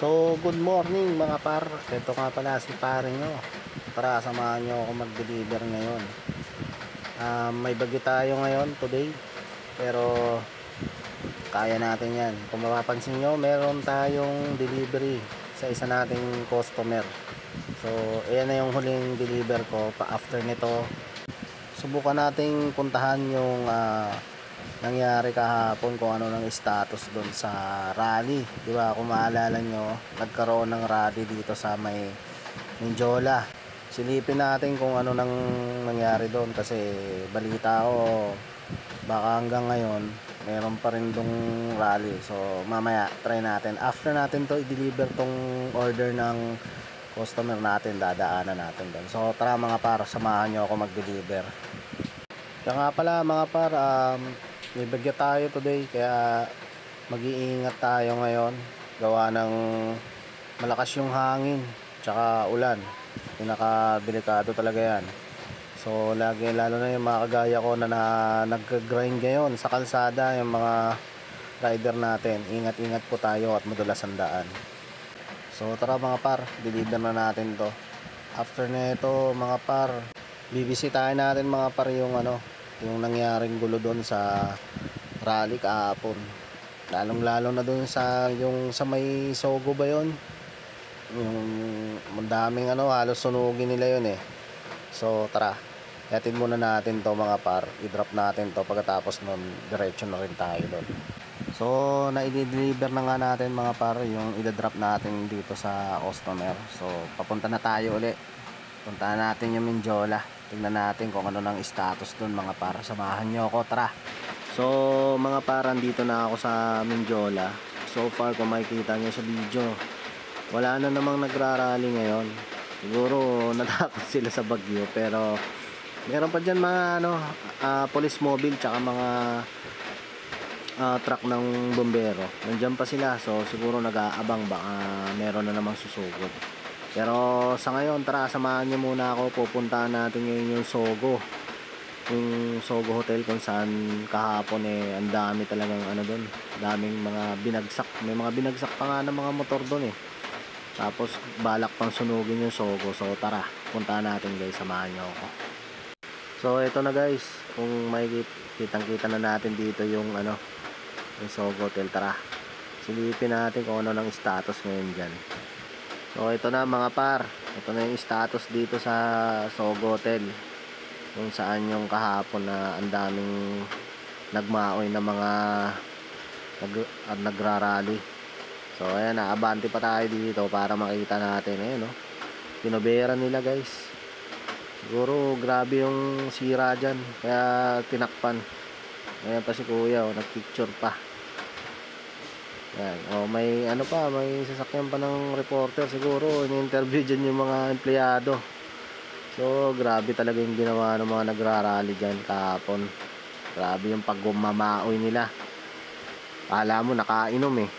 So, good morning mga par. Ito nga pala si pare nyo. Tara, samahan nyo ako mag-deliver ngayon. May bagyo tayo ngayon, today. Pero, kaya natin yan. Kung mapapansin nyo, meron tayong delivery sa isa nating customer. So, ayan na yung huling deliver ko. After nito, subukan nating puntahan yung nangyari kahapon, kung ano ng status doon sa rally, di ba? Kung maalala nyo, nagkaroon ng rally dito sa may Mindiola. Silipin natin kung ano nang nangyari doon, kasi balita ko baka hanggang ngayon meron pa rin dong rally. So mamaya try natin, after natin to i-deliver tong order ng customer natin, dadaanan natin doon. So tara mga par, samahan nyo ako mag-deliver. Kaya nga pala mga par, may bagyo tayo today, kaya mag-iingat tayo ngayon. Gawa ng malakas yung hangin tsaka ulan, pinakadelikado talaga yan. So lagi, lalo na yung mga kagaya ko na nag-grind ngayon sa kalsada, yung mga rider natin, ingat-ingat po tayo at madulas ang daan. So tara mga par, deliver na natin to. After na ito mga par, bibisitahin natin mga par yung yung nangyaring gulo doon sa rally kahapon, lalong-lalo na doon sa yung sa may Sogo ba yon, yung daming halos sunugin nila yun eh. So tara, hatid muna natin to mga par, i-drop natin to, pagkatapos nun diretso na rin tayo doon. So na-i-deliver na nga natin mga par yung i-drop natin dito sa customer. So papunta na tayo uli, puntahan natin yung Mindiola. Tingnan natin kung ano ng status dun mga par. Samahan nyo ako, tara. So mga par, dito na ako sa Mindiola. So far, kung makikita nyo sa video, wala na namang nagrarally ngayon. Siguro natakot sila sa bagyo, pero meron pa dyan mga police mobile tsaka mga truck ng bombero. Nandyan pa sila, so siguro nag-aabang, baka meron na namang susugod. Pero sa ngayon, tara, samahan nyo muna ako. Pupuntahan natin ngayon yung Sogo, yung Sogo Hotel, kung saan kahapon ang dami talagang doon, daming mga binagsak. May mga binagsak pa nga ng mga motor doon eh. Tapos balak pang sunugin yung Sogo. So tara, puntahan natin guys, samahan nyo ako. So ito na guys, kung kitang-kita na natin dito yung yung Sogo Hotel. Tara, silipin natin kung ano ng status ngayon dyan. So ito na mga par, ito na yung status dito sa Sogo Hotel, kung saan yung kahapon na ang daming nagmaoy na mga nagrarally. So ayan na, abante pa tayo dito para makita natin. Ayan pinobera nila guys. Siguro grabe yung sira dyan, kaya tinakpan. Ayan pa si kuya, nagpicture pa. Yan. May may sasakyan pa ng reporter, siguro in-interview dyan yung mga empleyado. So grabe talaga yung ginawa ng mga nagrarally dyan kahapon. Grabe yung paggumamaoy nila, kala mo nakainom eh.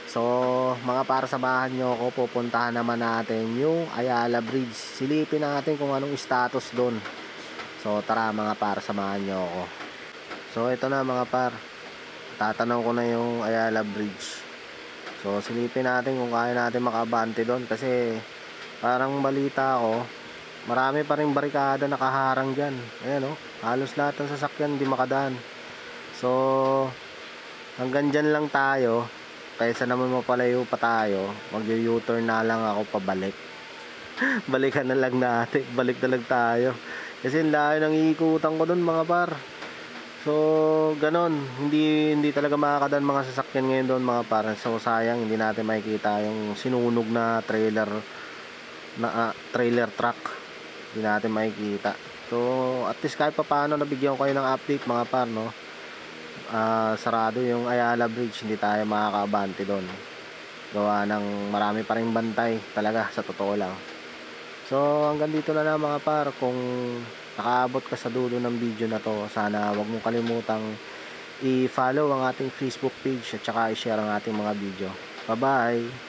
So mga para, samahan nyo ako, pupuntahan naman natin yung Ayala Bridge. Silipin natin kung anong status doon. So tara mga para, samahan nyo ako. So ito na mga par, tatanong ko na yung Ayala Bridge. So silipin natin kung kaya natin makabante doon, kasi parang balita ko marami pa rin barikada nakaharang dyan. Ayan halos lahat ng sasakyan hindi makadaan. So hanggang dyan lang tayo, kaysa naman mapalayo pa tayo, mag-u-turn na lang ako pabalik. Balikan na lang natin, balik na lang tayo, kasi layo ng iikutan ko doon mga par. So ganon, hindi talaga makakadaan mga sasakyan ngayon doon mga par. So sayang, hindi natin makikita yung sinunog na trailer truck, hindi natin makikita. So at least kahit pa paano nabigyan ko kayo ng update mga par sarado yung Ayala Bridge, hindi tayo makakaabante doon, gawa ng marami pa rin bantay talaga, sa totoo lang. So hanggang dito na lang mga par. Kung nakaabot ka sa dulo ng video na to, sana wag mong kalimutang i-follow ang ating Facebook page at saka i-share ang ating mga video. Bye bye.